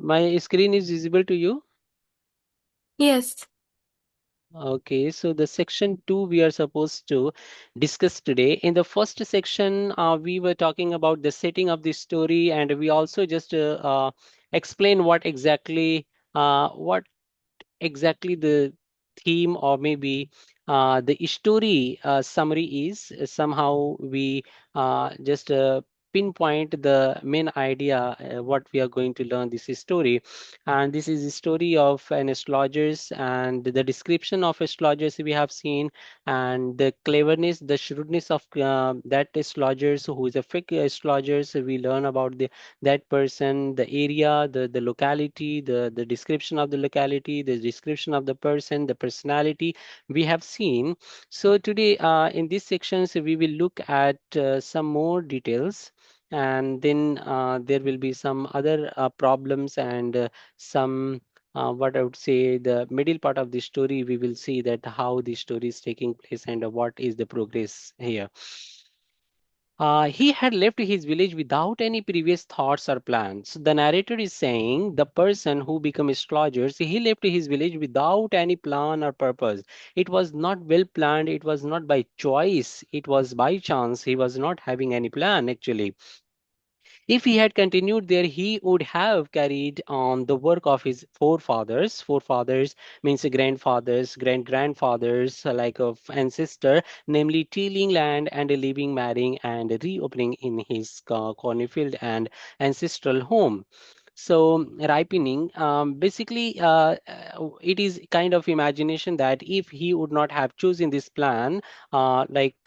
My screen is visible to you? Yes. Okay, so the section two we are supposed to discuss today. In the first section, we were talking about the setting of the story, and we also just explain what exactly the theme or maybe the story summary is. Somehow we just pinpoint the main idea what we are going to learn this story, and this is a story of an astrologers and the description of astrologers we have seen, and the cleverness, the shrewdness of that astrologers who is a fake astrologers. We learn about that person, the area, the locality, the description of the locality, the description of the person, the personality we have seen. So today, in these sections, we will look at some more details. And then there will be some other problems and some what I would say the middle part of the story. We will see that how the story is taking place and what is the progress here. He had left his village without any previous thoughts or plans. The narrator is saying the person who became astrologers, he left his village without any plan or purpose. It was not well planned, it was not by choice, it was by chance. He was not having any plan actually. If he had continued there, he would have carried on the work of his forefathers. Forefathers means grandfathers, grandfathers, like of ancestor, namely tilling land and living, marrying, and reopening in his cornfield and ancestral home. So ripening, basically, it is kind of imagination that if he would not have chosen this plan, like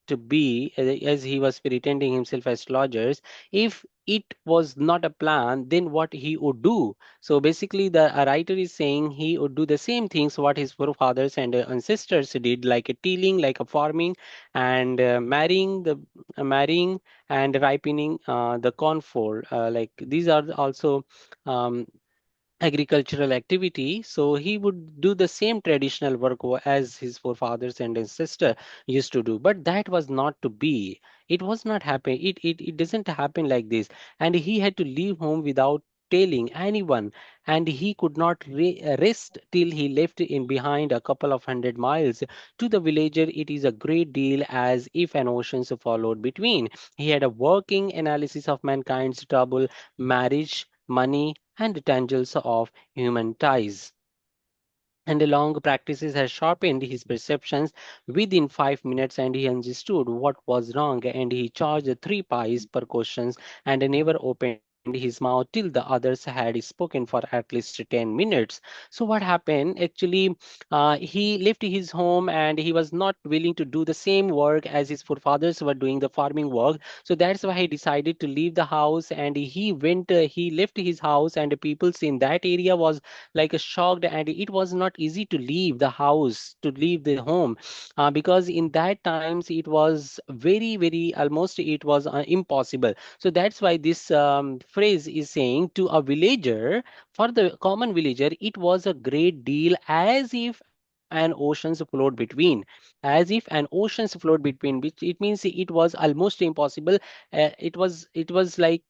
to be as he was pretending himself as lodgers, if it was not a plan, then what he would do? So basically, the writer is saying he would do the same things what his forefathers and ancestors did, like a tilling, like a farming, and marrying and ripening the corn for. Like these are also um, agricultural activity. So he would do the same traditional work as his forefathers and his sister used to do. But that was not to be. It was not happen. It doesn't happen like this. And he had to leave home without telling anyone, and he could not rest till he left in behind a couple of 100 miles. To the villager it is a great deal, as if an ocean followed between. He had a working analysis of mankind's trouble, marriage, money, and the tangles of human ties. And the long practices has sharpened his perceptions. Within 5 minutes, and he understood what was wrong, and he charged 3 pies per question, and never opened his mouth till the others had spoken for at least 10 minutes. So what happened? Actually, he left his home, and he was not willing to do the same work as his forefathers were doing the farming work. So that's why he decided to leave the house, and he left his house, and the peoples in that area was like shocked, and it was not easy to leave the house, to leave the home, because in that times it was very almost it was impossible. So that's why this phrase is saying to a villager, for the common villager it was a great deal, as if an oceans flowed between, as if an oceans flowed between, which it means it was almost impossible. It was like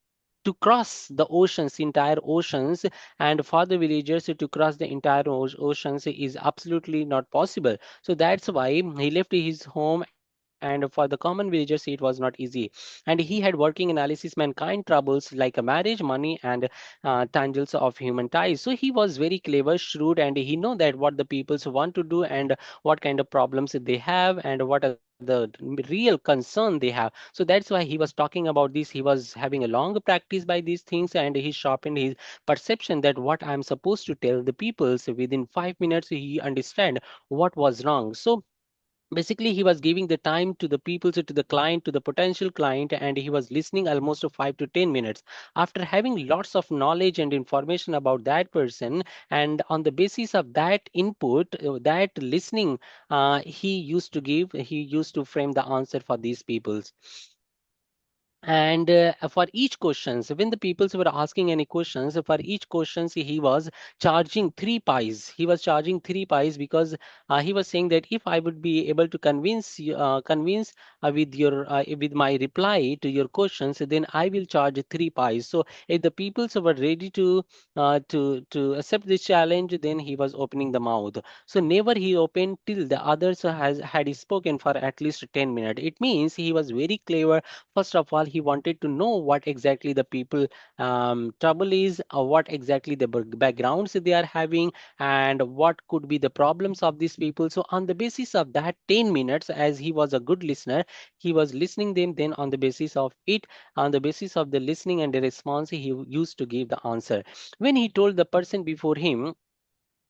to cross the oceans, entire oceans, and for the villagers to cross the entire oceans is absolutely not possible. So that's why he left his home, and for the common villagers it was not easy. And he had working analysis mankind troubles like a marriage, money, and tangles of human ties. So he was very clever, shrewd, and he know that what the peoples want to do, and what kind of problems they have, and what are the real concern they have. So that's why he was talking about this. He was having a long practice by these things, and he sharpened his perception that what I'm supposed to tell the people. So within 5 minutes, he understand what was wrong. So basically, he was giving the time to the people, so to the client, to the potential client, and he was listening almost to 5 to 10 minutes. After having lots of knowledge and information about that person, and on the basis of that input, that listening, he used to frame the answer for these peoples. And for each questions, when the peoples were asking any questions, for each questions he was charging 3 pies. He was charging 3 pies because he was saying that if I would be able to convince with my reply to your questions, then I will charge 3 pies. So if the peoples were ready to accept this challenge, then he was opening the mouth. So never he opened till the others has had spoken for at least 10 minutes. It means he was very clever. First of all, he wanted to know what exactly the people trouble is, what exactly the backgrounds they are having, and what could be the problems of these people. So on the basis of that 10 minutes, as he was a good listener, he was listening them. Then on the basis of the listening and the response, he used to give the answer. When he told the person before him,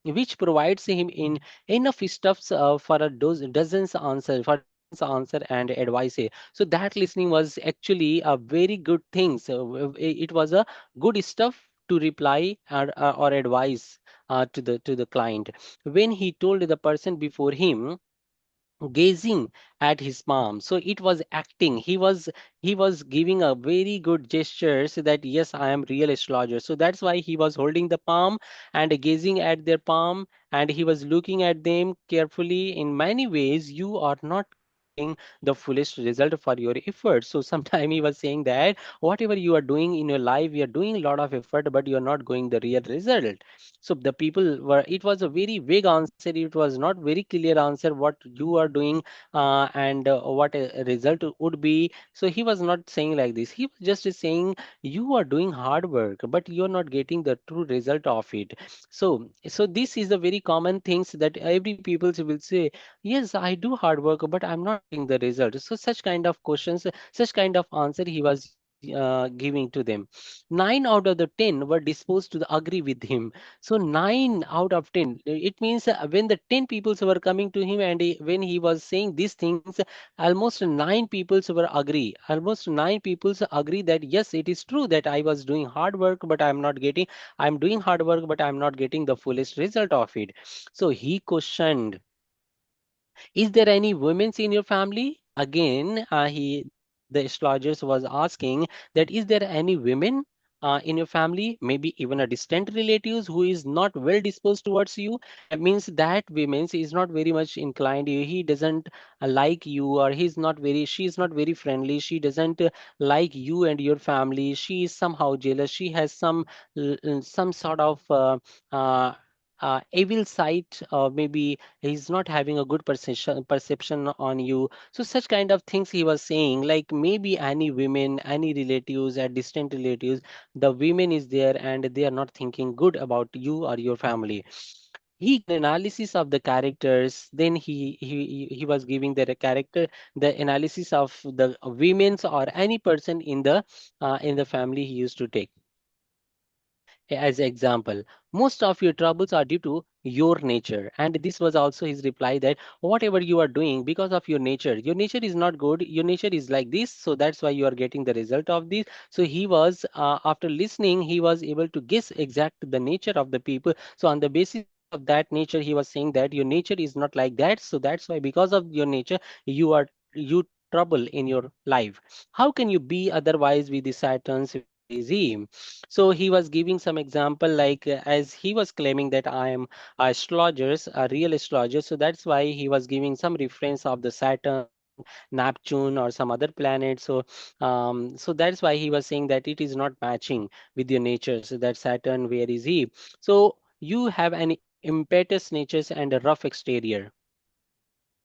which provides him in enough stuffs for a dozens answer and advice. So that listening was actually a very good thing. So it was a good stuff to reply or advise to the client. When he told the person before him, gazing at his palm, so it was acting. He was giving a very good gesture so that yes, I am real astrologer. So that's why he was holding the palm and gazing at their palm, and he was looking at them carefully. In many ways, you are not getting the fullest result for your effort. So sometime he was saying that whatever you are doing in your life, you are doing a lot of effort, but you are not going the real result. So the people were, it was a very vague answer. It was not very clear answer what you are doing and what a result would be. So he was not saying like this. He was just saying you are doing hard work, but you're not getting the true result of it. So this is the very common things that every people will say, yes, I do hard work, but I'm not getting the result. So such kind of questions, such kind of answer he was giving to them. 9 out of the 10 were disposed to agree with him. So 9 out of 10. It means when the 10 people were coming to him and when he was saying these things, almost 9 people were agree. Almost 9 people agree that yes, it is true that I was doing hard work, but I'm doing hard work, but I'm not getting the fullest result of it. So he questioned, is there any women's in your family? Again, the astrologers was asking that is there any women in your family, maybe even a distant relatives who is not well disposed towards you? Means that women is not very much inclined. He doesn't like you, or she is not very friendly. She doesn't like you and your family. She is somehow jealous. She has some sort of uh, evil side, maybe he's not having a good perception on you. So such kind of things he was saying, like maybe any women, any relatives, and distant relatives, the women is there and they are not thinking good about you or your family. He gave an analysis of the characters. Then he was giving the analysis of the women's or any person in the family he used to take as example. Most of your troubles are due to your nature. And this was also his reply, that whatever you are doing because of your nature is not good, your nature is like this, so that's why you are getting the result of this. So he was after listening, he was able to guess exact the nature of the people. So on the basis of that nature, he was saying that your nature is not like that, so that's why because of your nature you trouble in your life. How can you be otherwise with the Saturn's where is he? So he was giving some example, like as he was claiming that I am astrologers, a real astrologer. So that's why he was giving some reference of the Saturn, Neptune, or some other planet. So that's why he was saying that it is not matching with your nature. So that Saturn, where is he? So you have an impetuous natures and a rough exterior.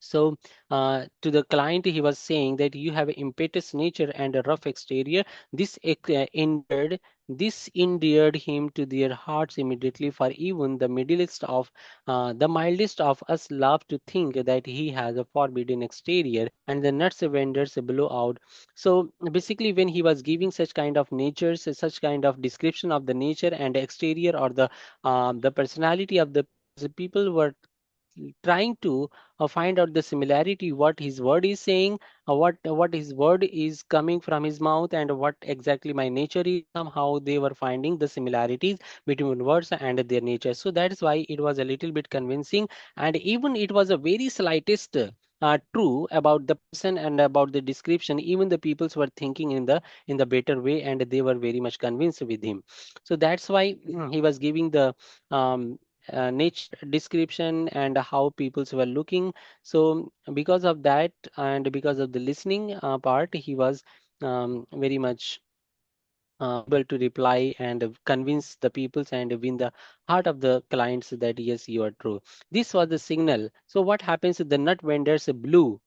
So, to the client, he was saying that you have an impetuous nature and a rough exterior. This endeared him to their hearts immediately. For even the mildest of us love to think that he has a forbidden exterior, and the nuts vendors blow out. So basically, when he was giving such kind of natures, such kind of description of the nature and exterior, or the personality of the people were trying to find out the similarity, what his word is saying, what his word is coming from his mouth, and what exactly my nature is. Somehow they were finding the similarities between words and their nature. So that's why it was a little bit convincing, and even it was a very slightest. true about the person and about the description, even the peoples were thinking in the better way, and they were very much convinced with him. So that's why he was giving the um, nature description and how peoples were looking. So because of that and because of the listening part, he was very much able to reply and convince the peoples and win the heart of the clients that yes, you are true. This was the signal. So what happens? The nut vendors blew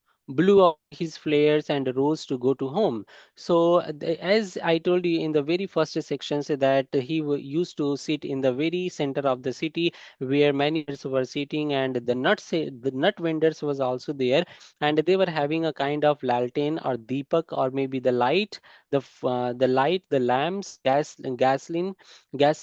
out his flares and rose to go to home. So as I told you in the very first sections that he used to sit in the very center of the city where many others were sitting, and the nut vendors was also there, and they were having a kind of laltane or deepak or maybe the light, the light, the lamps, gas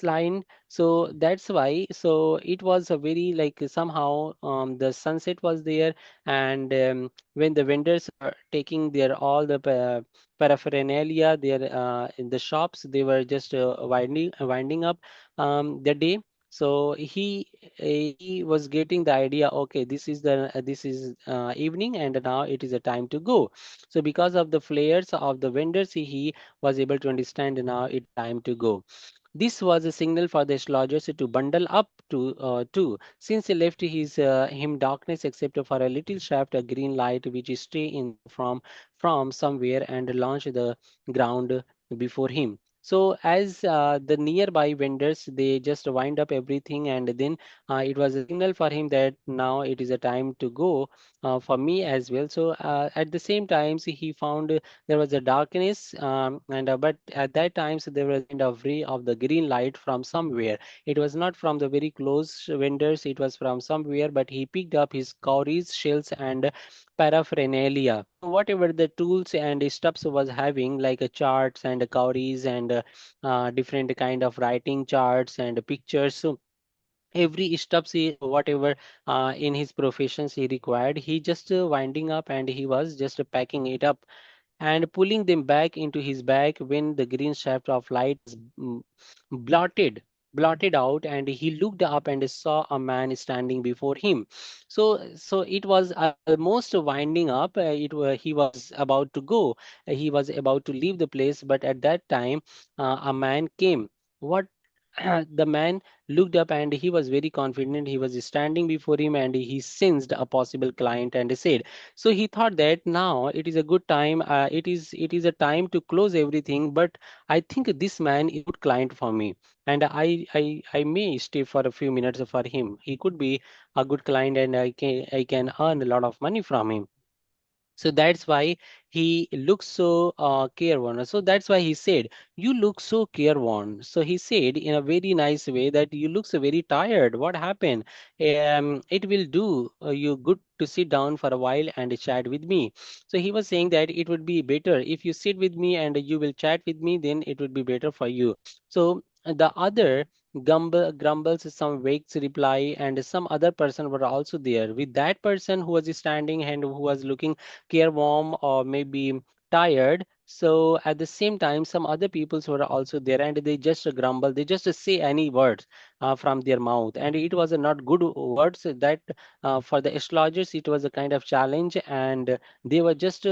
line. So that's why. So it was a very like somehow the sunset was there, and when the vendors are taking their all the paraphernalia there in the shops, they were just winding up the day. So he was getting the idea. Okay, this is evening, and now it is a time to go. So because of the flares of the vendors, he was able to understand now it's time to go. This was a signal for the astrologers to bundle up to too, since he left him darkness except for a little shaft, a green light which stray in from somewhere and launch the ground before him. So as the nearby vendors, they just wind up everything, and then it was a signal for him that now it is a time to go for me as well. So at the same times, he found there was a darkness, and but at that times there was kind of ray of the green light from somewhere. It was not from the very close vendors; it was from somewhere. But he picked up his cowries, shells, and paraphernalia. So whatever the tools and stuffs was having, like a charts and cowries and different kind of writing charts and pictures. So every steps he whatever in his professions he required, he just winding up and he was just packing it up and pulling them back into his bag when the green shaft of light was blotted blotted out, and he looked up and saw a man standing before him. So it was almost winding up. He was about to go. He was about to leave the place, but at that time a man came. What the man looked up and he was very confident. He was standing before him and he sensed a possible client and said, so he thought that now it is a good time. It is a time to close everything. But I think this man is a good client for me, and I may stay for a few minutes for him. He could be a good client, and I can earn a lot of money from him. So that's why he looks so careworn. So that's why he said, "You look so careworn." So he said in a very nice way that you look so very tired. What happened? It will do you good to sit down for a while and chat with me. So he was saying that it would be better if you sit with me and you will chat with me. Then it would be better for you. So the other grumbles some vague reply, and some other person were also there with that person who was standing and who was looking careworn or maybe tired. So at the same time, some other peoples were also there, and they just grumble. They just say any words from their mouth, and it was a not good words. That for the astrologers, it was a kind of challenge, and they were just.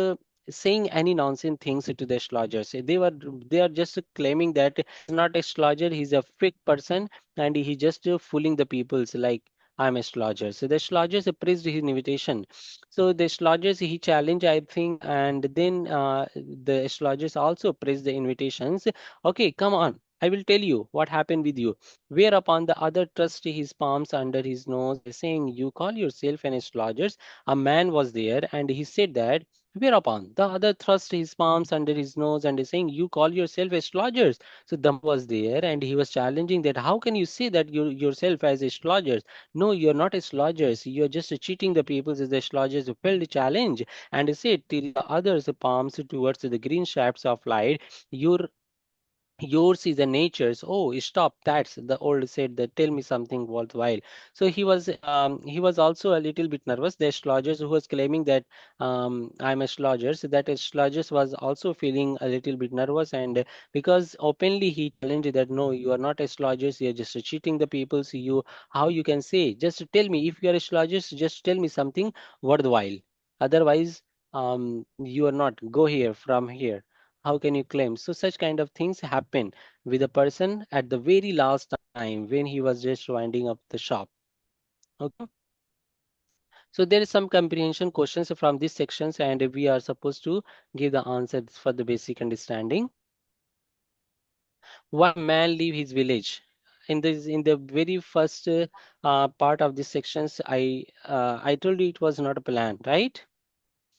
Saying any nonsense things to the astrologers. They are just claiming that he's not astrologer, he's a fake person, and he just fooling the peoples like I'm astrologer. So the astrologers praised his invitation. So the astrologers he challenged, I think, and then the astrologers also praised the invitations. Okay, come on. I will tell you what happened with you. Whereupon the other thrust his palms under his nose, saying, "You call yourself an astrologer?" A man was there, and he said that. Whereupon the other thrust his palms under his nose and saying, "You call yourself astrologers?" So the man was there, and he was challenging that. How can you say that you yourself as astrologers? No, you're not astrologers. You're just cheating the people as the astrologers who felt the challenge and said till the others palms towards the green shafts of light. Your yours is the nature's. Oh, stop. That's the old said that tell me something worthwhile. So he was also a little bit nervous. The astrologers who was claiming that I'm astrologer, so that astrologers was also feeling a little bit nervous, and because openly he challenged that no, you are not astrologers, you're just cheating the people. So you how you can say just tell me if you are astrologers, just tell me something worthwhile. Otherwise, you are not go here from here. How can you claim? So such kind of things happen with a person at the very last time when he was just winding up the shop. Okay. So there is some comprehension questions from these sections, and we are supposed to give the answers for the basic understanding. Why man leave his village? In the very first part of these sections, I told you it was not a plan, right?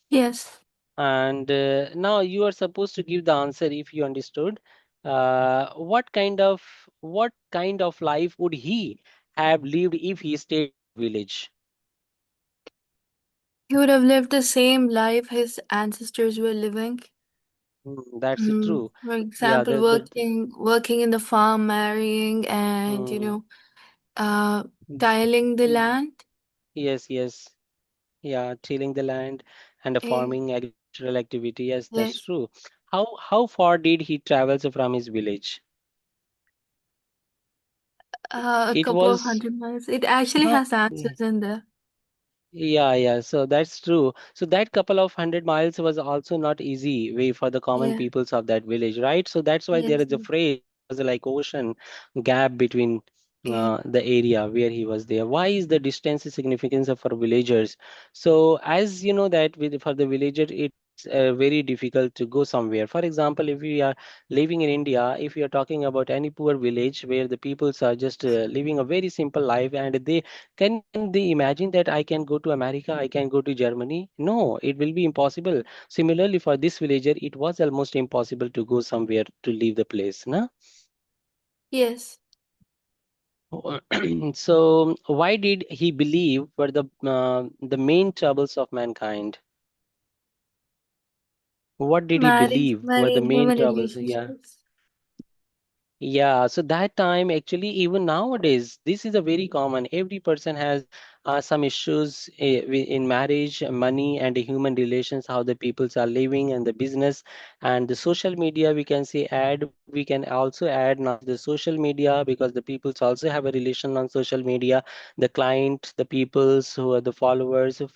Yes. And now you are supposed to give the answer if you understood. What kind of life would he have lived if he stayed in that village? He would have lived the same life his ancestors were living. That's true. For Yeah, example, working in the farm, marrying, and mm, uh, mm, tilling the mm, land. yes, yes. Yeah, tilling the land and a Eh, farming agricultural activity. Yes, that's yes, true. How far did he travel from his village? a It couple of was hundred miles. It actually not. has answers in there. Yeah, yeah. So that's true. So that couple of 100 miles was also not easy way for the common Yeah. peoples of that village, right? So that's why there Yes. is a phrase. There was a like ocean gap between Yeah. the area where he was there. Why is the distance significance for villagers? So as you know that with for the villager, it's very difficult to go somewhere. For example, if we are living in India, if you are talking about any poor village where the peoples are just living a very simple life and they can they imagine that I can go to America, I can go to Germany? No, it will be impossible. Similarly, for this villager, it was almost impossible to go somewhere to leave the place. No? Yes. So, why did he believe were the main troubles of mankind? What did he Marriage, believe were money, the and main human troubles? Yeah. relationships. Yeah, so that time actually even nowadays this is a very common. Every person has some issues in marriage, money, and human relations, how the peoples are living and the business and the social media. We can say add, but we can also add now the social media because the peoples also have a relation on social media. The client, the peoples who are the followers of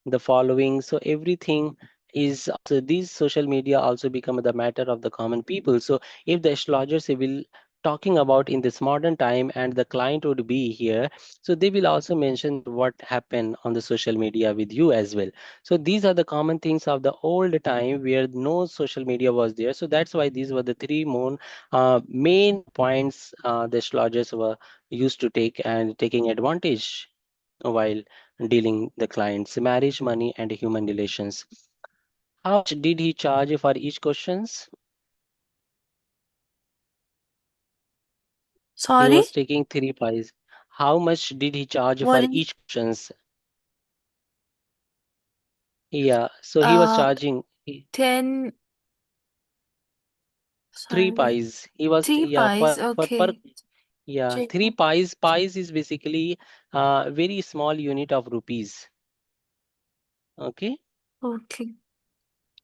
the following. So everything is also these social media also become the matter of the common people. So if the astrologers will talking about in this modern time and the client would be here, so they will also mention that what happened on the social media with you as well. So these are the common things of the old time where no social media was there. So that's why these were the three main points the astrologers were used to take and taking advantage while dealing the clients marriage, money, and human relations. How much did he charge for each questions? He Sorry? was taking three pies. How much did he charge What for is each questions? Yeah, so he was uh charging 10, three sorry, what? pies. He was 3 yeah pies, for per okay. yeah Check. three pies. Pies is basically very small unit of rupees. Okay, Okay.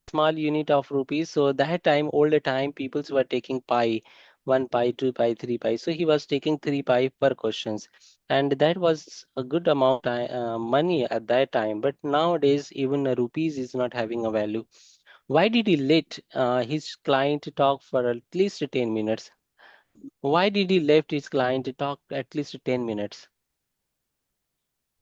small unit of rupees. So that time, older time, peoples were taking pie, one pie, two pie, three pie. So he was taking three pie per questions, and that was a good amount money at that time. But nowadays, even a rupees is not having a value. Why did he let his client talk for at least 10 minutes? Why did he let his client talk at least 10 minutes?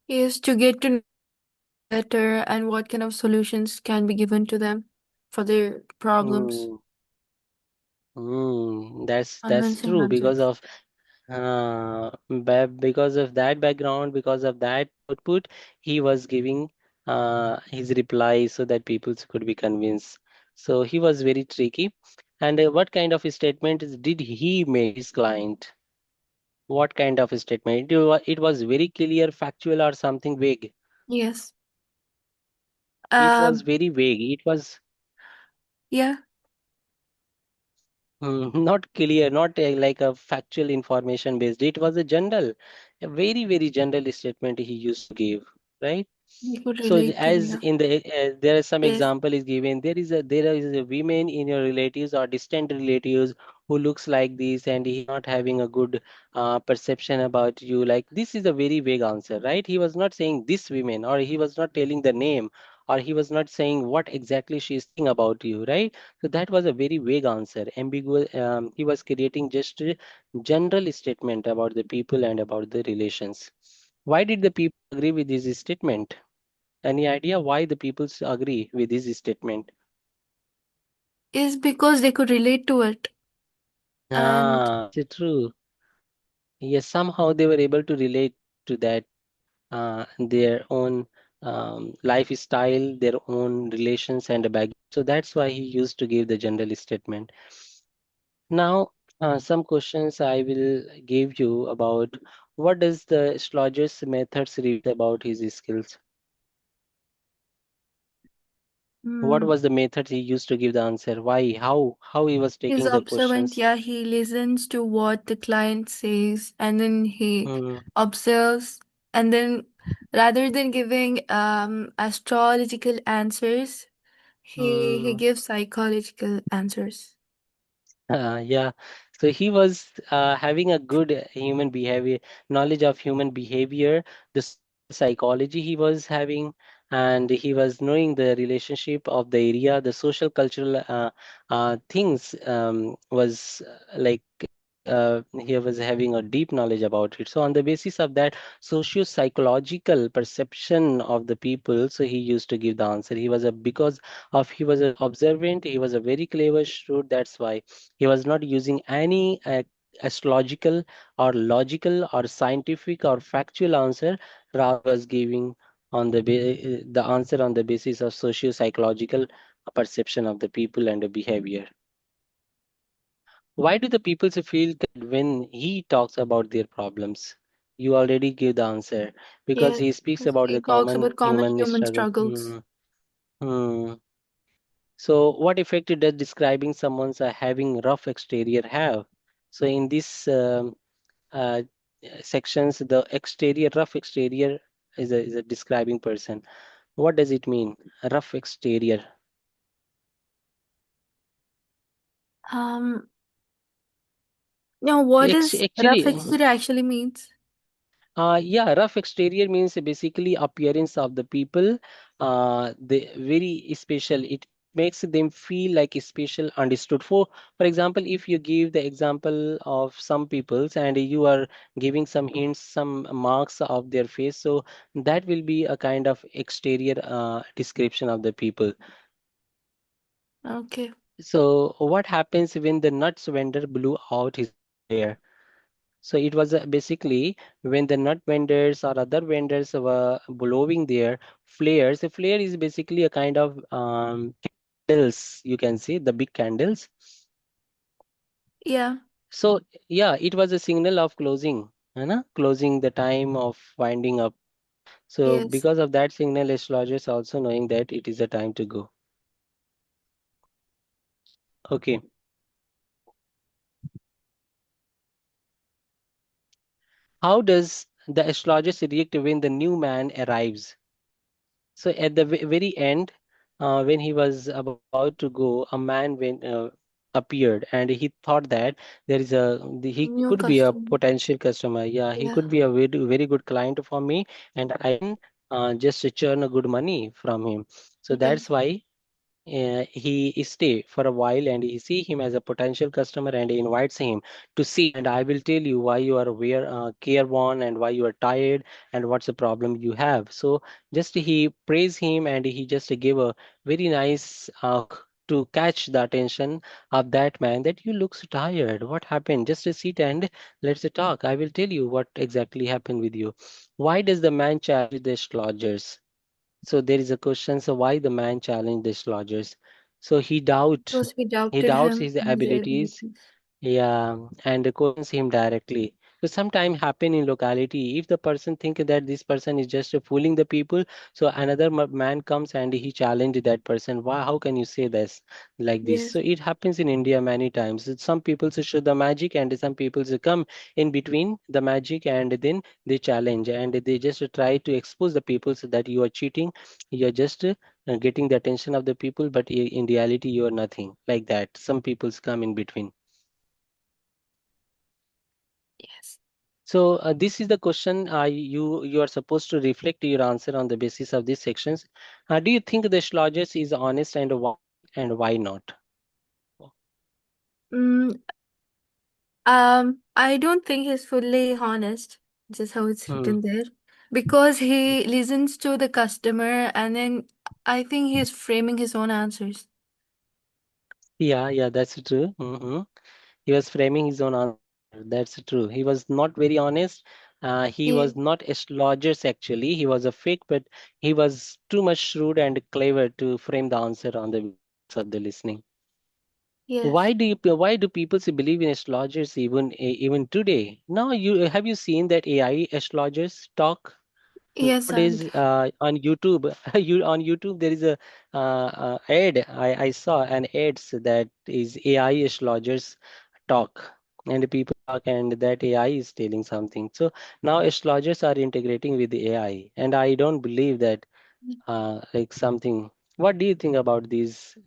Is to get to know them better and what kind of solutions can be given to them for their problems. Hmm. That's Convincing true because themselves. of because of that background, because of that output, he was giving his reply so that people could be convinced. So he was very tricky. And what kind of statements did he made his client? What kind of statement? It was very clear, factual, or something vague. Yes. It was Um, very vague. It was yeah, not clear, not like a factual information based. It was a general, a very, very general statement he used to give, right? we could So relate to, as yeah. in the there is some Yes. example is given. There is a women in your relatives or distant relatives who looks like this, and he not having a good perception about you. Like this is a very vague answer, right? He was not saying this women, or he was not telling the name or he was not saying what exactly she is thinking about you, right? So that was a very vague answer, ambiguous. He was creating just a general statement about the people and about the relations. Why did the people agree with this statement? Any idea why the people agree with this statement? Is because they could relate to it. And Is it true? Yes, somehow they were able to relate to that, their own lifestyle, their own relations and background. So that's why he used to give the general statement. Now, some questions I will give you about what does the astrologer's methods reveal about his skills? What mm, was the method he used to give the answer? Why? How he was he's taking the observant. questions? Yeah, he listens to what the client says and then he Hmm. observes. And then rather than giving astrological answers, he Hmm. gives psychological answers. Yeah, so he was having a good human behavior, knowledge of human behavior, the social psychology he was having, and he was knowing the relationship of the area, the social cultural things was he was having a deep knowledge about it. So on the basis of that socio-psychological perception of the people, so he used to give the answer. He was a because of he was a observant, he was a very clever shrewd. That's why he was not using any astrological or logical or scientific or factual answer. Rather, he was giving the answer on the basis of socio-psychological perception of the people and the behavior. Why do the people feel that when he talks about their problems? You already give the answer because Yes, he speaks about the he talks common about common human human struggle. struggles. Hmm. So, what effect does describing someone's having rough exterior have? So, in this uh, sections, the exterior, rough exterior is a describing person. What does it mean? A rough exterior. Um, now what does rough Actually, exterior actually means? yeah, rough exterior means basically appearance of the people. The very special. It makes them feel like special, understood. For example, if you give the example of some peoples and you are giving some hints, some marks of their face, so that will be a kind of exterior description of the people. Okay. So what happens when the nuts vendor blew out his flare? So it was basically when the nut vendors or other vendors were blowing their flares. A flare is basically a kind of candles, you can see the big candles. Yeah. So yeah, it was a signal of closing, closing the time of winding up. So Yes. because of that signal, astrologers also knowing that it is a time to go. Okay, how does the astrologers react when the new man arrives? So at the very end, when he was about to go, a man appeared, and he thought that he New could be a customer. potential customer. Yeah, he Yeah. could be a very good client for me, and I can just churn a good money from him. So Yeah. that's why he stay for a while and he see him as a potential customer and he invites him to see and I will tell you why you are careworn and why you are tired and what's the problem you have. So just he praise him and he just give a very nice to catch the attention of that man that you look so tired. What happened? Just sit and let's talk. I will tell you what exactly happened with you. Why does the man challenge the astrologers? So there is a question, so why the man challenged the astrologers? So Because we he doubted doubts him his and his abilities, abilities. yeah, and questions him directly. So sometimes happen in locality. If the person think that this person is just fooling the people, so another man comes and he challenge that person. Why? How can you say this like this? So Yes. it happens in India many times. Some people show the magic, and some people come in between the magic, and then they challenge and they just try to expose the people so that you are cheating. You are just getting the attention of the people, but in reality you are nothing like that. Some people come in between. Yes. So this is the question you are supposed to reflect your answer on the basis of these sections. Do you think the astrologers is honest and why not? Mm, I don't think he's fully honest, just how it's Hmm. written there, because he listens to the customer and then I think he's framing his own answers. Yeah, yeah, that's true. He was framing his own answer there. That's true. He was not very honest. He Yeah. was not astrologers actually. He was a fake, but he was too much shrewd and clever to frame the answer on the basis of the listening. Yes. Why do people believe in astrologers even today? Now you have you seen that AI astrologers talk Yes, and nowadays on YouTube? You on YouTube there is a ad. I saw an ads that is AI astrologers talk, and the people talk and that AI is telling something. So now astrologers are integrating with the AI, and I don't believe that like something. What do you think about these?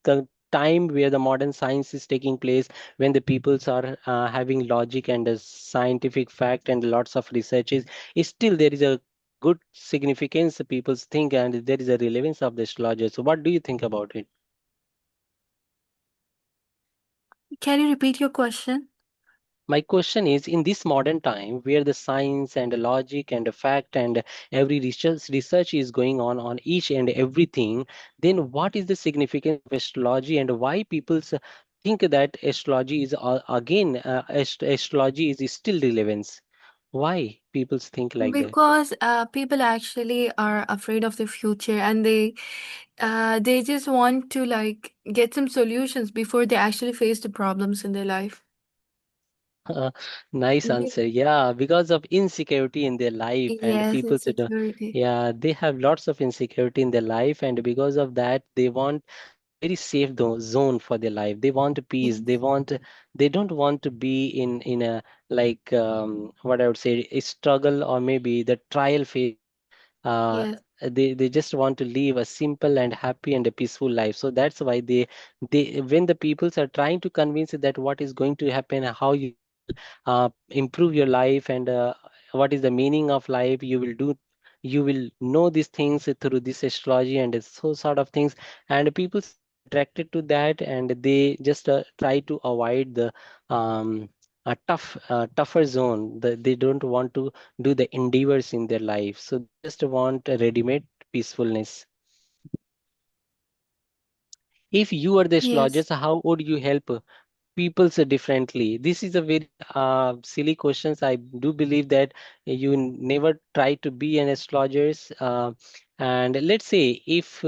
The time where the modern science is taking place, when the peoples are having logic and a scientific fact and lots of researches, is still there is a good significance people think and there is a relevance of the astrologer. So what do you think about it? can you repeat your question? My question is, in this modern time where the science and the logic and the fact and every research is going on each and everything, then what is the significance of astrology and why people think that astrology is again astrology is still relevance? Why people think like that? Because people actually are afraid of the future and they just want to like get some solutions before they actually face the problems in their life. Nice Ye- answer. Yeah, because of insecurity in their life, and Yes, people said, insecurity. yeah, they have lots of insecurity in their life, and because of that, they want a very safe zone for their life. They want peace. Yes. They don't want to be in a like what I would say a struggle or maybe the trial phases. Uh, Yes. they just want to live a simple and happy and a peaceful life. So that's why they when the peoples are trying to convince that what is going to happen, how you will improve your life and what is the meaning of life, you will know these things through this astrology and so sort of things, and people get attracted to that and they just try to avoid the a tougher zone. They don't want to do the endeavors in their life, so they just want a ready-made peacefulness. If you are the Yes. astrologers, how would you help people say differently? This is a very silly questions. I do believe that you never try to be an astrologer. And let's say if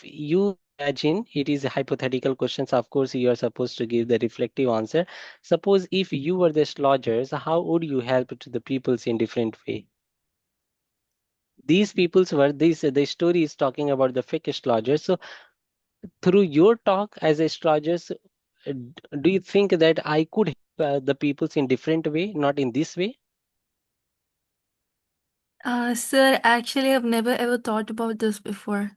you imagine, it is a hypothetical questions. Of course, you are supposed to give the reflective answer. Suppose if you were the astrologers, how would you help to the peoples in different way? These peoples were this. The story is talking about the fake astrologers. So through your talk as astrologers, do you think that I could help the peoples in different way, not in this way? Sir, actually, I've never ever thought about this before.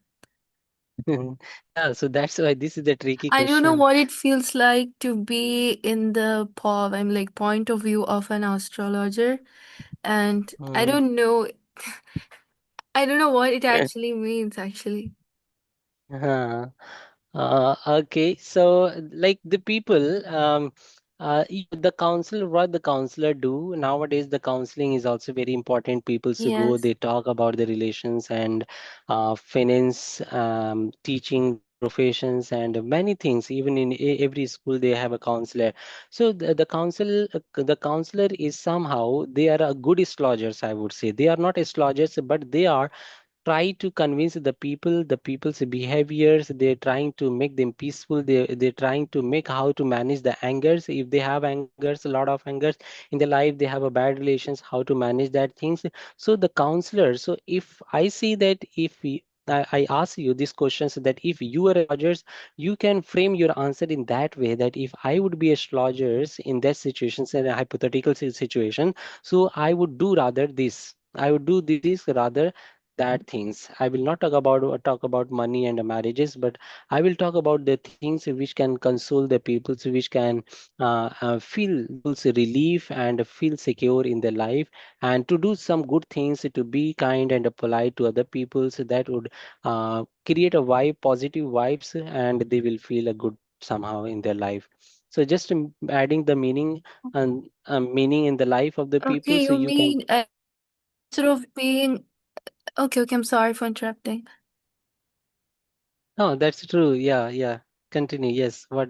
Yeah, so that's why this is the tricky I don't know question. what it feels like to be in the I'm like point of view of an astrologer, and I Hmm. don't know. I don't know what it actually means. Actually, Huh. Okay, so like the people, the counselor, what the counselor do nowadays, the counseling is also very important. People to go, yes, they talk about the relations and finance, teaching the professions and many things. Even in every school, they have a counselor. So the counselor is somehow they are a good astrologers, I would say. They are not astrologers, but they are try to convince the people's behaviors. They're trying to make them peaceful. They're trying to make how to manage the angers. If they have angers, a lot of angers in their life, they have a bad relations, how to manage that things. So the counselor, so if I see that if I ask you these questions that if you are astrologers, you can frame your answer in that way that if I would be astrologers in that situation, say a hypothetical situation, so I would do rather this. I would do this rather that things. I will not talk about money and marriages, but I will talk about the things which can console the people, so which can feel those relief and feel secure in their life, and to do some good things, to be kind and polite to other people, so that would create a vibe, positive vibes, and they will feel a good somehow in their life. So just adding the meaning and meaning in the life of the people, Okay, so you you can. mean instead of being okay, okay, I'm sorry for interrupting. Oh, that's true. Yeah, yeah. Continue. Yes. What?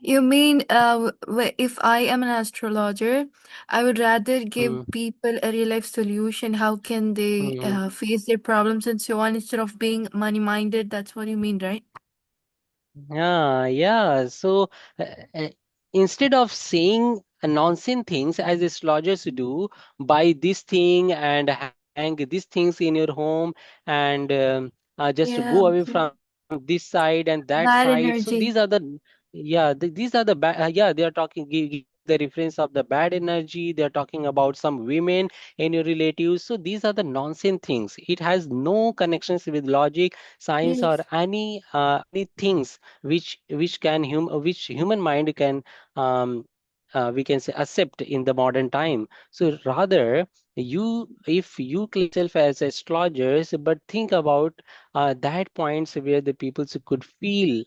You mean if I am an astrologer, I would rather give Mm, people a real life solution. How can they mm. face their problems and so on instead of being money minded? That's what you mean, right? Yeah, yeah. So uh, uh, instead of saying nonsense things as astrologers do, buy this thing and hang these things in your home, and just Yeah, go away okay. from this side and that side. Bad So these are energy. the, yeah, these are the bad. Yeah, they are talking, giving the reference of the bad energy. They are talking about some women in your relatives. So these are the nonsense things. It has no connections with logic, science, or Yes. any things which human mind can um, we can say accept in the modern time. So rather, if you claim yourself as astrologers, but think about that points where the people could feel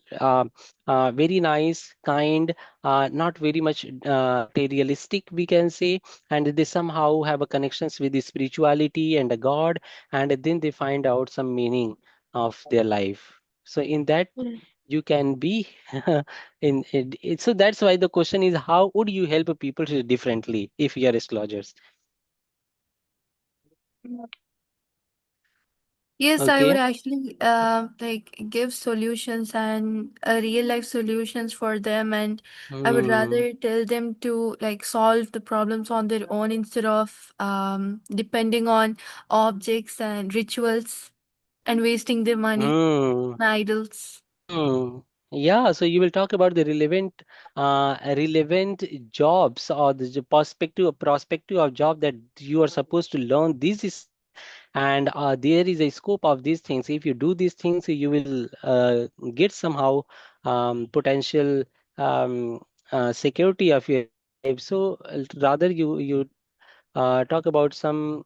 very nice, kind, not very much materialistic, we can say, and they somehow have a connections with the spirituality and the God, and then they find out some meaning of their life. So in that Mm. you can be so that's why the question is, how would you help people to differently if you are astrologers? Yes, I would Okay. actually like give solutions and real life solutions for them, and I would Hmm. rather tell them to like solve the problems on their own instead of depending on objects and rituals and wasting their money Hmm. on idols. Hmm. Yeah, so you will talk about the relevant jobs, or the prospective of job that you are supposed to learn these skills, and there is a scope of these things. If you do these things, you will get somehow potential um, security of your life. So rather you talk about some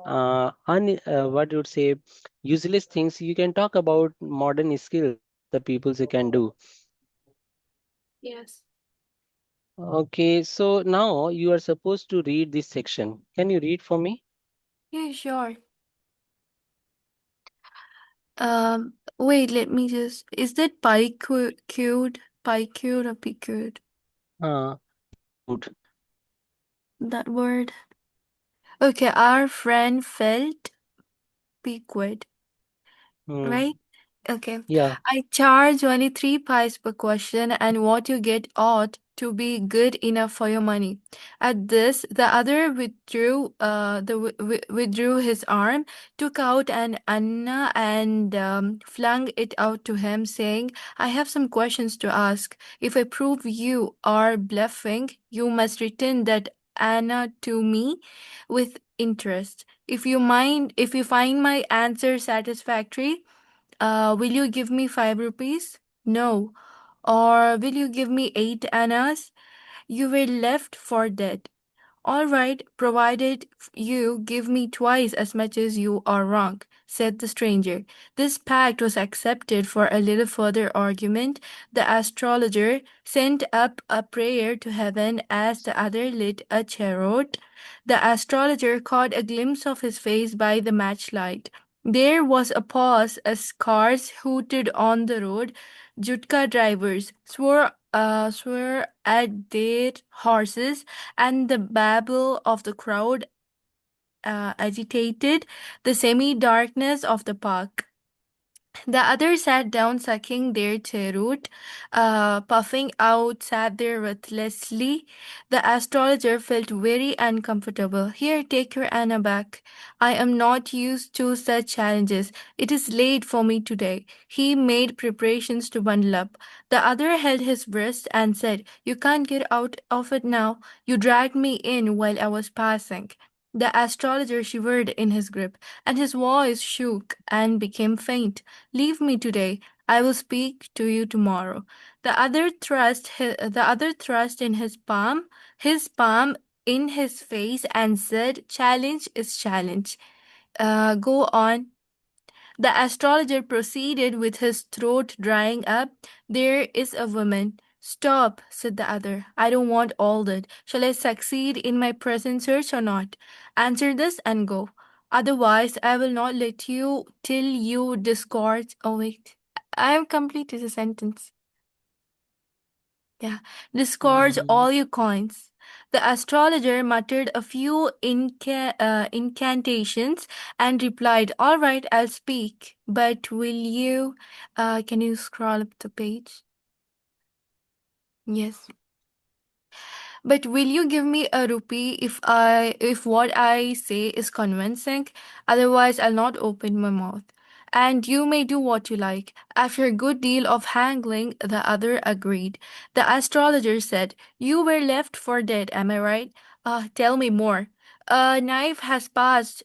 what you would say useless things. You can talk about modern skills what the people can do. Yes. Okay, so now you are supposed to read this section. Can you read for me? Yeah, sure. Wait, let me just. Is that piqued, piqued or piqued? Good. That word. Okay, our friend felt piqued, Hmm. right? Okay. Yeah. I charge only 3 pies per question, and what you get ought to be good enough for your money. At this, the other withdrew his arm, took out an anna, and flung it out to him, saying, "I have some questions to ask. If I prove you are bluffing, you must return that anna to me with interest. If you find my answer satisfactory, will you give me 5 rupees? No. Or will you give me 8 annas? You were left for dead. All right, provided you give me twice as much as you are wrong, said the stranger. This pact was accepted. For a little further argument. The astrologer sent up a prayer to heaven as the other lit a cheroot. The astrologer caught a glimpse of his face by the matchlight. There was a pause as cars hooted on the road. Jutka drivers swore at their horses, and the babble of the crowd agitated the semi darkness of the park. The others sat down, sucking their cheroot, puffing out, sat there breathlessly. The astrologer felt very uncomfortable. Here, take your Anna back. I am not used to such challenges. It is late for me today. He made preparations to bundle up. The other held his wrist and said, "You can't get out of it now. You dragged me in while I was passing." The astrologer shivered in his grip, and his voice shook and became faint. Leave me today. I will speak to you tomorrow. The other thrust in his palm in his face, and said, "Challenge is challenge. Go on." The astrologer proceeded with his throat drying up. "There is a woman." "Stop," said the other. "I don't want all that. Shall I succeed in my present search or not? Answer this and go. Otherwise, I will not let you till you disgorge. Oh, wait. I have completed the sentence. Yeah. Disgorge Mm, all your coins." The astrologer muttered a few incantations and replied, "All right, I'll speak. But will you. Can you scroll up the page? Yes. "But will you give me a rupee if what I say is convincing? Otherwise I'll not open my mouth. And you may do what you like." After a good deal of haggling, the other agreed. The astrologer said, "You were left for dead, am I right? Tell me more." A knife has passed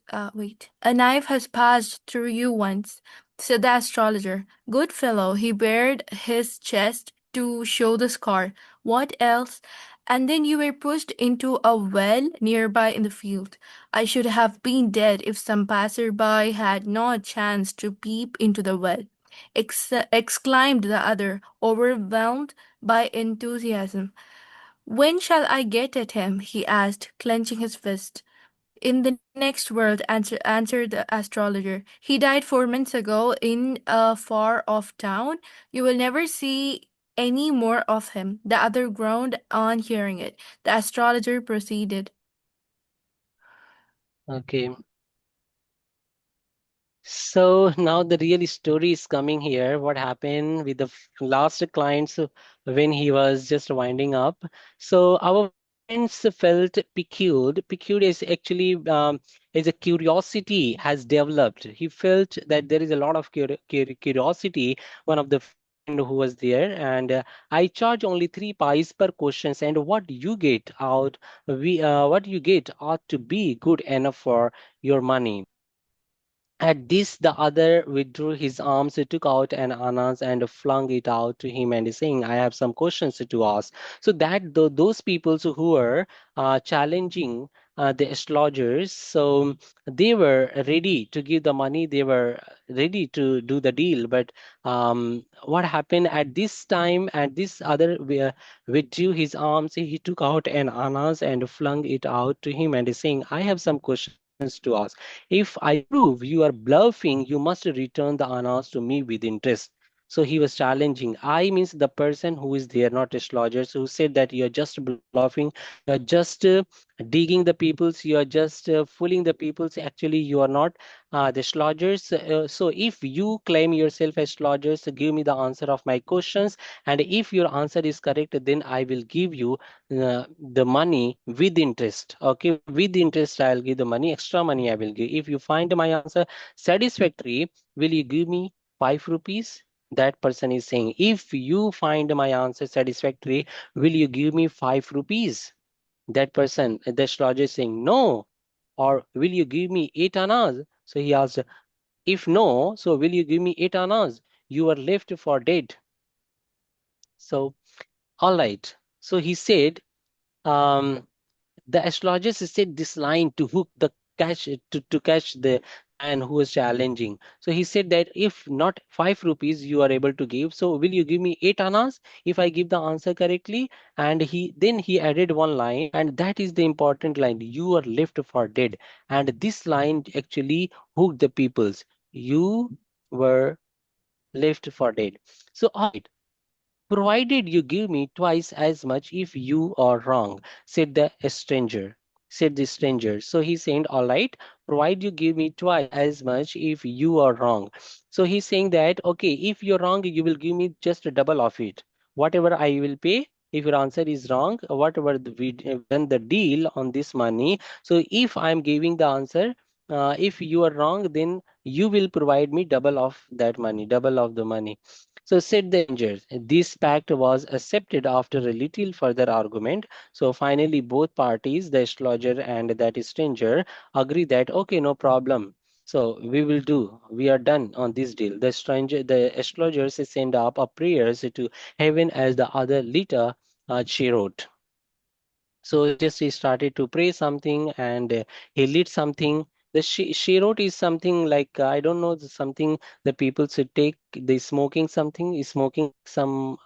through you once," said the astrologer. "Good fellow." He bared his chest to show the scar. "What else?" "And then you were pushed into a well nearby in the field. I should have been dead if some passer-by had not chanced to peep into the well," exclaimed the other, overwhelmed by enthusiasm. "When shall I get at him?" he asked, clenching his fist. "In the next world," answered the astrologer. "He died 4 months ago in a far off town. You will never see any more of him." The other groaned on hearing it. The astrologer proceeded. okay. So now the real story is coming here. What happened with the last clients when he was just winding up? So our friends felt piqued. Piqued is actually is a curiosity has developed. He felt that there is a lot of curiosity. One of the friend who was there, and I charge only 3 pies per questions, and what you get ought to be good enough for your money. At this, the other withdrew his arms, took out an annas, and flung it out to him, and saying, "I have some questions to ask." So that those people who were challenging the astrologers, so they were ready to give the money, they were ready to do the deal. But what happened at this time? At this other withdrew his arms, he took out an annas and flung it out to him, and saying, "I have some questions to ask. If I prove you are bluffing, you must return the annas to me with interest." So he was challenging. I means the person who is there, not astrologers, who said that you're just bluffing, you're just digging the peoples, you're just fooling the peoples. Actually, you are not the astrologers. So if you claim yourself astrologers, give me the answer of my questions, and if your answer is correct, then I will give you the money with interest. Okay, with interest, I'll give the money, extra money I will give. If you find my answer satisfactory, will you give me 5 rupees? That person is saying, if you find my answer satisfactory, will you give me 5 rupees? That person, the astrologer is saying, no. Or will you give me 8 annas? So he asked, if no, so will you give me 8 annas? You are left for dead. So, all right. So he said, um, the astrologers said this line to hook the to catch the man who was challenging. So he said that if not 5 rupees you are able to give, so will you give me 8 annas if I give the answer correctly? And he added one line, and that is the important line. You are left for dead. And this line actually hooked the peoples. You were left for dead. So all right, provided you give me twice as much if you are wrong, said the stranger. Said the stranger. So he's saying, all right, provide you give me twice as much if you are wrong. So he's saying that, okay, if you're wrong, you will give me just a double of it. Whatever I will pay, if your answer is wrong, whatever we done the deal on this money. So if I'm giving the answer, if you are wrong, then you will provide me double of that money, double of the money. So said the stranger. This pact was accepted after a little further argument. So finally, both parties, the astrologer and that stranger, agree that okay, no problem. So we will do. We are done on this deal. The astrologers send up a prayers to heaven as the other letter she wrote. So he started to pray something, and he lit something. The shirot is something like I don't know, something the people should take. The smoking something is smoking like some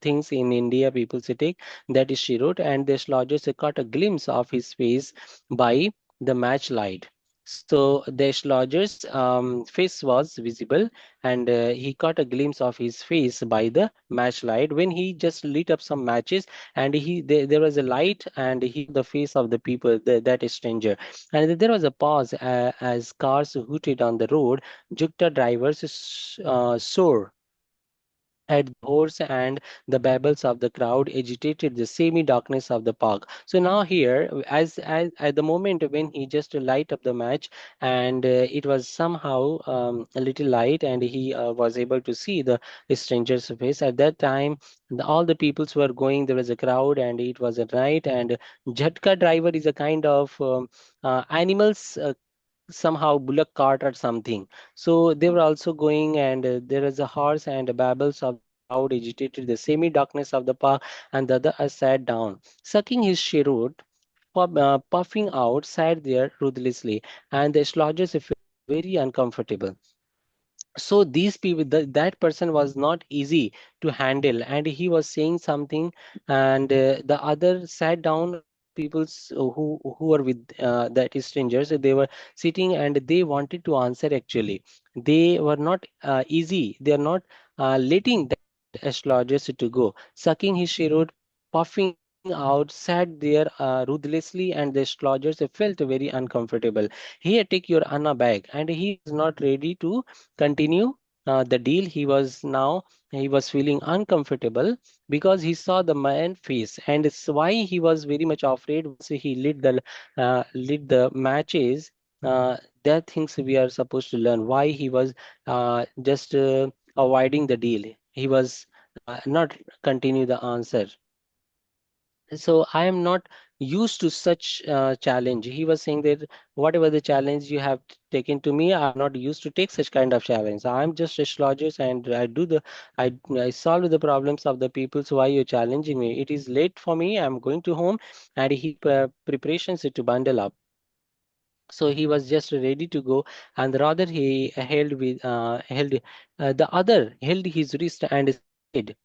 things in India people should take. That is shirot, and the astrologers caught a glimpse of his face by the match light. So the astrologer's face was visible, and he caught a glimpse of his face by the match light when he just lit up some matches, and there was a light, and he saw the face of the people, that stranger. And there was a pause as cars hooted on the road. Jukta drivers swore at the horse, and the babbles of the crowd agitated the semi-darkness of the park. So now here, as at the moment when he just light up the match, and it was somehow a little light, and he was able to see the stranger's face. At that time, all the peoples were going. There was a crowd, and it was a night. And Jhatka driver is a kind of animals. Somehow bullock cart or something. So they were also going, and there is a horse, and the babbles of the crowd agitated the semi-darkness of the park, and the other sat down, sucking his cheroot, puffing out, sat there ruthlessly, and the astrologers felt very uncomfortable. So these people, that person was not easy to handle, and he was saying something, and the other sat down. All the peoples who were with that strangers, they were sitting, and they wanted to answer. Actually, they were not easy, they are not letting that astrologers to go. Sucking his cheroot, puffing out, sat there ruthlessly, and the astrologers felt very uncomfortable. Here, take your Anna bag, and he was not ready to continue the deal. He was feeling uncomfortable because he saw the man face, and it's why he was very much afraid. Once he lit the matches, that things we are supposed to learn. Why he was just avoiding the deal. He was not continue the answer. So I am not used to such challenge. He was saying that whatever the challenge you have taken to me, I'm not used to take such kind of challenge. I'm just astrologist, and I solve the problems of the people. So why you challenging me? It is late for me. I'm going to home, and he preparations to bundle up. So he was just ready to go, and rather he held the other held his wrist and said,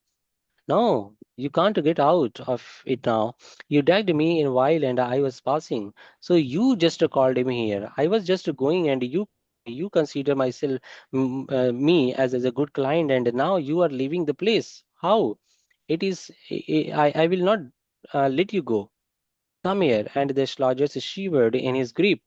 "No, you can't get out of it now. You dragged me in while and I was passing. So you just called me here. I was just going and you called me. You consider me as a good client, and now you are leaving the place. How? It is, I will not let you go. Come here." And the Slodgers shivered in his grip,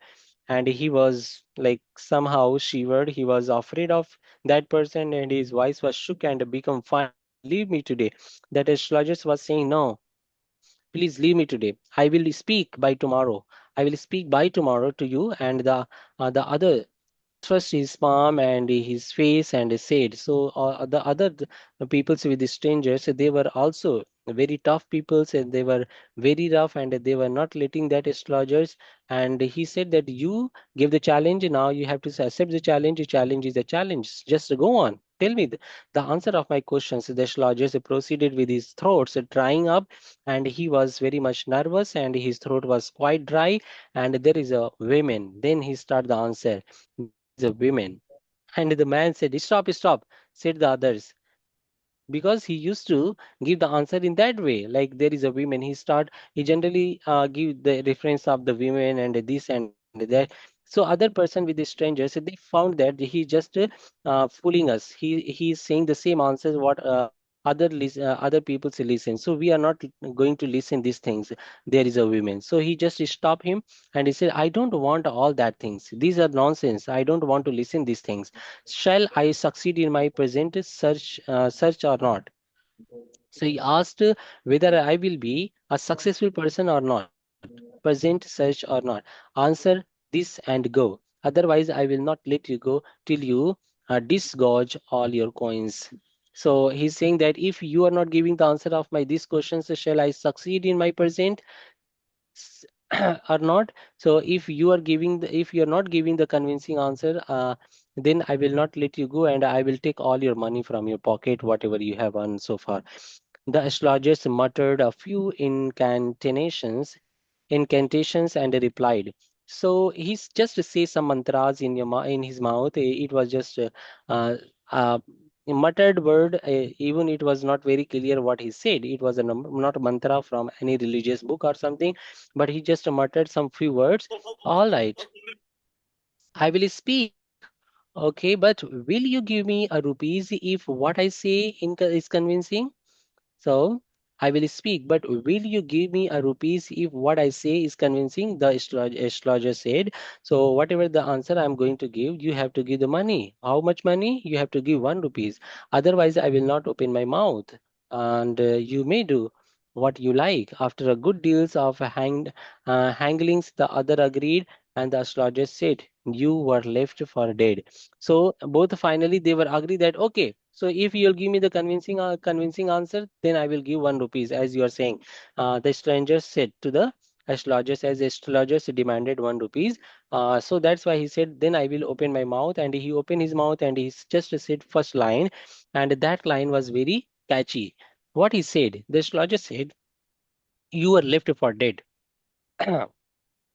and he was like somehow shivered. He was afraid of that person, and his voice was shook and become fine. Please leave me today. That astrologist was saying, "No, please leave me today. I will speak by tomorrow. I will speak by tomorrow to you." And the other thrust his palm and his face and said, so the other peoples with the strangers, they were also very tough peoples, and they were very rough, and they were not letting that astrologers. And he said that you give the challenge, now you have to accept the challenge. The challenge is a challenge, just go on, tell me the answer of my questions. The astrologers proceeded with his throats drying up, and he was very much nervous, and his throat was quite dry. And there is a woman, then he start the answer. There is a woman. And the man said, "Stop, stop," said the others, because he used to give the answer in that way, like there is a woman. He generally give the reference of the women and this and that. So other person with the strangers, they found that he just fooling us. He is saying the same answers what other people say listen, so we are not going to listen these things. There is a woman. So he just stopped him, and he said, "I don't want all that things. These are nonsense. I don't want to listen these things. Shall I succeed in my present search or not?" So he asked whether I will be a successful person or not, present search or not. Answer this and go. Otherwise, I will not let you go till you disgorge all your coins. So he's saying that if you are not giving the answer of my these questions, shall I succeed in my present s- or not? So if you are giving the, if you are not giving the convincing answer, then I will not let you go, and I will take all your money from your pocket, whatever you have earned so far. The astrologers muttered a few incantations and replied. So he's just to say some mantras in in his mouth. It was just uh, uh, a muttered word. Even it was not very clear what he said. It was a not a mantra from any religious book or something, but he just muttered some few words. All right, I will speak. Okay, but will you give me a rupees if what I say is convincing? So I will speak, but will you give me a rupees if what I say is convincing? The astrologer said. So whatever the answer I'm going to give, you have to give the money. How much money? You have to give 1 rupees. Otherwise, I will not open my mouth. And you may do what you like. After a good deals of hanglings, the other agreed, and the astrologer said, "You were left for dead." So both finally they were agree that okay. So if you'll give me the convincing answer, then I will give 1 rupees, as you are saying. The stranger said to the astrologers, as astrologers demanded 1 rupees. So that's why he said, then I will open my mouth, and he opened his mouth and he just said first line, and that line was very catchy. What he said, the astrologer said, "You are left for dead."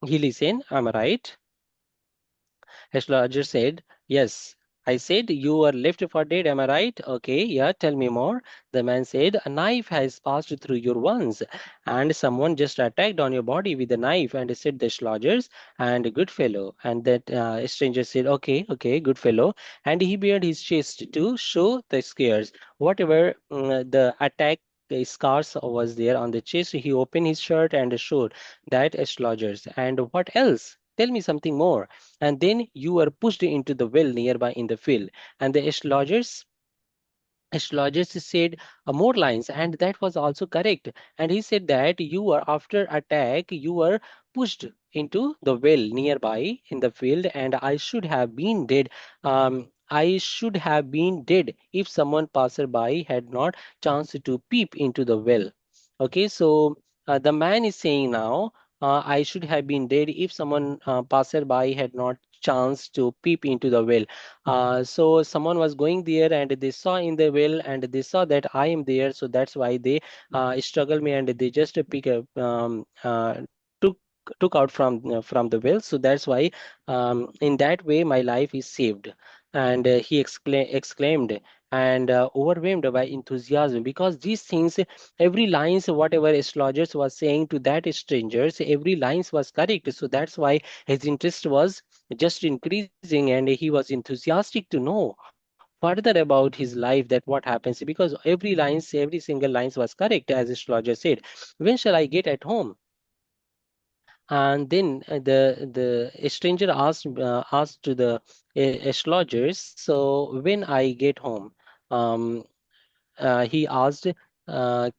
He listened, am I right? Astrologer said, "Yes." I said, "You are left for dead, am I right?" "Okay, yeah, tell me more." The man said, "A knife has passed through your veins, and someone just attacked on your body with a knife." And said the astrologers, "And good fellow." And that stranger said, "Okay, okay, good fellow." And he bared his chest to show the scars. Whatever the attack the scars was there on the chest, he opened his shirt and showed that astrologers. "And what else? Tell me something more." "And then you were pushed into the well nearby in the field." And the astrologers said more lines, and that was also correct. And he said that you were after attack, you were pushed into the well nearby in the field, and I should have been dead. I should have been dead if someone passerby had not chanced to peep into the well. Okay, so the man is saying now, I should have been dead if someone passerby had not chanced to peep into the well. So someone was going there and they saw in the well and they saw that I am there, so that's why they struggle me and they just pick up took took out from the well. So that's why in that way my life is saved. And he exclaimed and overwhelmed by enthusiasm, because these things, every lines whatever astrologers was saying to that strangers, every lines was correct. So that's why his interest was just increasing, and he was enthusiastic to know further about his life, that what happens, because every single lines was correct, as astrologer said. "When shall I get at home?" And then the stranger asked to the astrologers, "So when I get home?" um, he asked,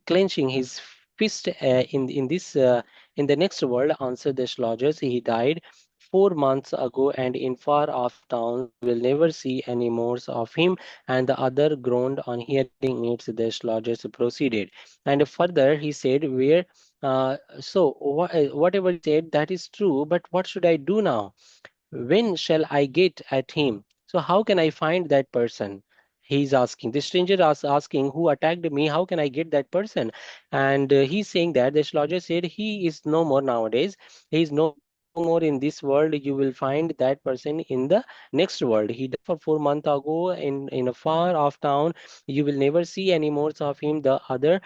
clenching his fist. In the next world," answered the astrologers, "he died 4 months ago, and in far off towns you will never see any more of him." And the other groaned on hearing it. The astrologers proceeded, and further he said, "Where whatever you said, that is true, but what should I do now? When shall I get at him? So how can I find that person?" He's asking. The stranger is asking, "Who attacked me? How can I get that person?" And he's saying that the astrologer said, "He is no more nowadays. He is no more in this world. You will find that person in the next world. He died for 4 months ago in a far off town. You will never see any more of him." The other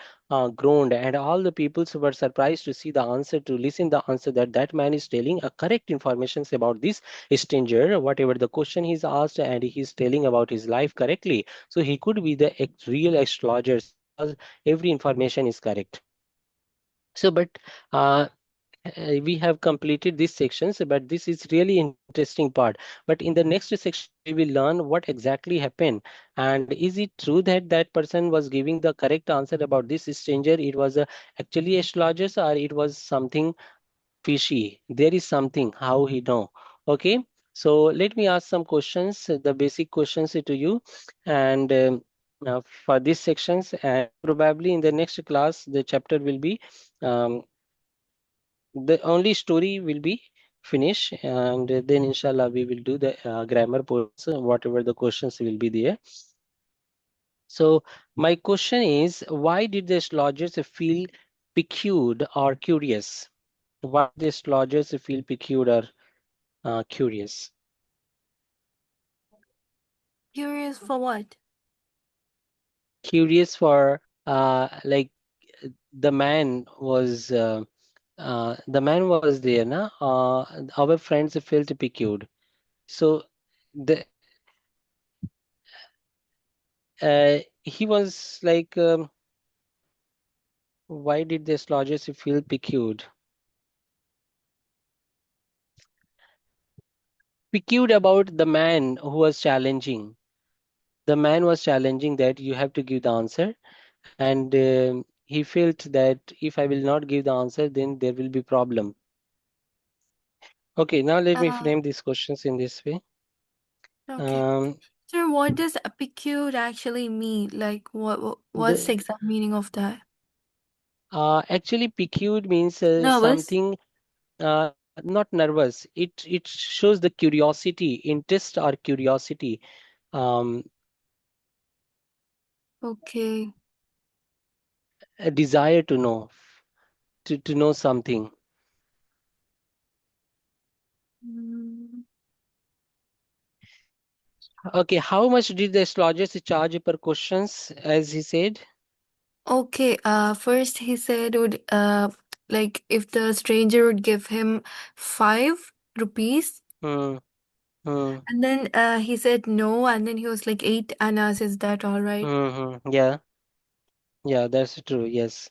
groaned, and all the people were surprised to see the answer, to listen the answer that that man is telling a correct information about this stranger, whatever the question he's asked, and he's telling about his life correctly. So he could be the real astrologers, because every information is correct. So, but uh, we have completed these sections, but this is really interesting part. But in the next section, we will learn what exactly happened, and is it true that that person was giving the correct answer about this stranger? It was actually astrologers, or it was something fishy? There is something. How he know? Okay. So let me ask some questions, the basic questions to you, and for these sections, and probably in the next class the chapter will be um, the only story will be finished, and then inshallah we will do the grammar portions, whatever the questions will be there. So my question is, why did the astrologers feel piqued or curious? Why did the astrologers feel piqued or curious? Curious for what? Curious for like the man was there, na? Our friends felt piqued. So the he was like, why did the astrologers feel piqued? Piqued about the man who was challenging. The man was challenging that you have to give the answer, and he felt that if I will not give the answer, then there will be problem. Okay, now let me Uh, frame these questions in this way. okay. Um, So what does apicute actually mean? Like what's the the exact meaning of that? Actually, piqued means Nervous? something not nervous. It shows the curiosity, interest or curiosity, um, Okay. a desire to know, to know something. Mm. Okay, how much did the astrologers charge per questions, as he said? Okay, first he said would like if the stranger would give him 5 rupees, Hmm, hmm, and then he said no, and then he was like 8 annas, is that all right? yeah, yeah, that's true. Yes.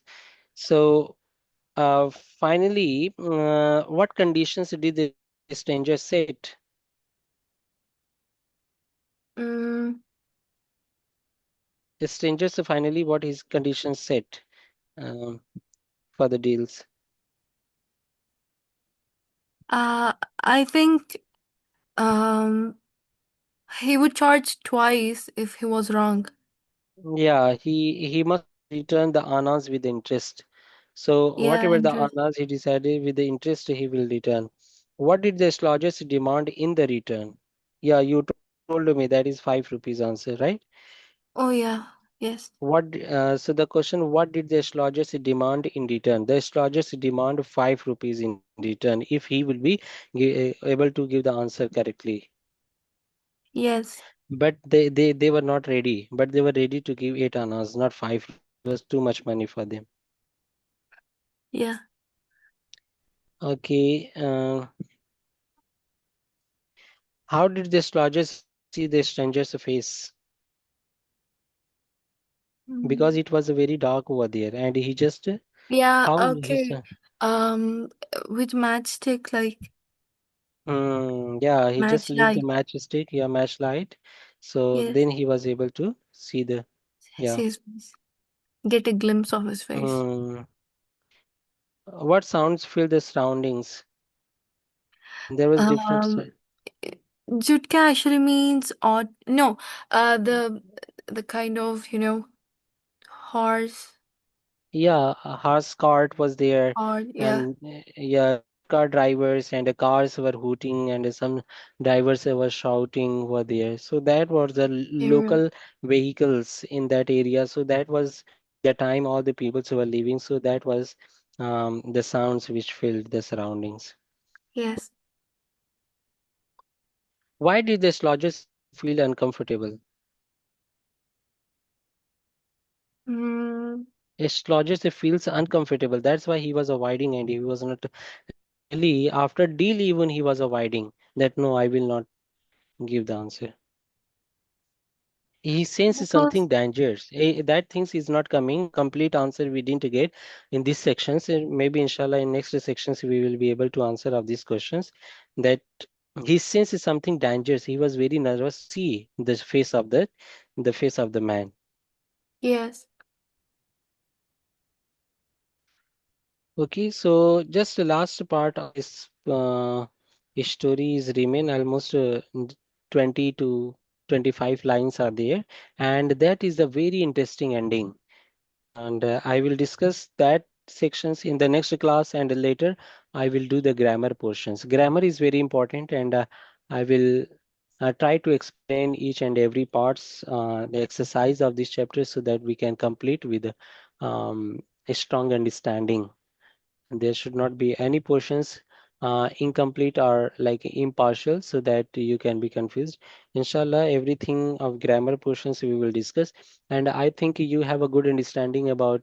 So, finally, what conditions did the stranger set? Mm, The strangers finally what his conditions set um, for the deals. uh I think um he would charge twice if he was wrong. Yeah, he must return the annas with interest. So Yeah, whatever the interest. annas he decided with the interest he will return. What did the astrologers demand in the return? Yeah, you told me that is 5 rupees answer, right? Oh yeah, yes, So the question, what did the astrologers demand in return? The astrologers demand 5 rupees in return if he will be able to give the answer correctly. yes, But they were not ready, but they were ready to give 8 annas, not 5 rupees. It was too much money for them. yeah. Okay, how did the astrologers see the stranger's face? Because Mm. it was very dark over there, and he just Yeah, how he's okay. With matchstick, like yeah, he just lit the matchlight. matchstick, yeah, matchlight. So Yes, then he was able to see the yeah. see his face. Get a glimpse of his face. Hmm. What sounds fill the surroundings? There was different. Um, Jutka actually means odd. No, the kind of horse Yeah, a horse cart was there, odd. Yeah. and yeah, road car drivers and the cars were hooting, and some drivers were shouting were there. So that was the Area. local vehicles in that area. So that was the time all the people who were living. So that was the sounds which filled the surroundings. Yes. Why did the astrologers feel uncomfortable? Mm, Astrologers feels uncomfortable. That's why he was avoiding, and he was not really after deal even he was avoiding that no, I will not give the answer. He senses because something dangerous. That things is not coming. Complete answer we didn't get in this sections. Maybe inshallah in next sections we will be able to answer of these questions. That he senses something dangerous. He was very nervous to see the face of the man. yes. Okay, so just the last part of this story is remain almost 20 to 25 lines are there, and that is a very interesting ending. And I will discuss that sections in the next class, and later I will do the grammar portions. Grammar is very important, and I will try to explain each and every parts, the exercise of this chapter, so that we can complete with a strong understanding. There should not be any portions incomplete or like impartial, so that you can be confused. Inshallah, everything of grammar portions we will discuss. And I think you have a good understanding about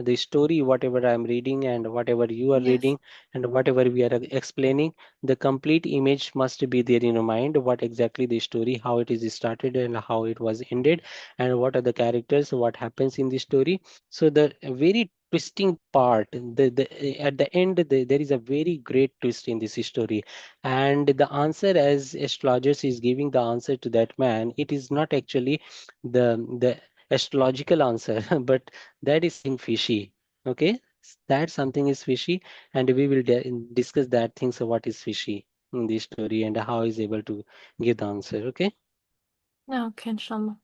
the story, whatever I am reading and whatever you are Yes. reading and whatever we are explaining. The complete image must be there in your mind, what exactly the story, how it is started and how it was ended, and what are the characters, what happens in the story. So the very twisting part, at the end, there is a very great twist in this story. And the answer, as astrologers is giving the answer to that man, it is not actually the astrological answer, but that is something fishy. Okay, that something is fishy, and we will discuss that thing. So what is fishy in this story and how is able to give the answer. Okay. Okay, inshallah.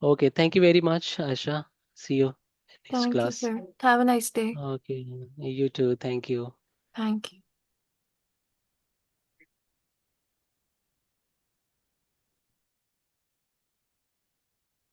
Okay, thank you very much, Asha. See you in next Thank you, class. sir. Have a nice day. Okay, you too. Thank you. Thank you.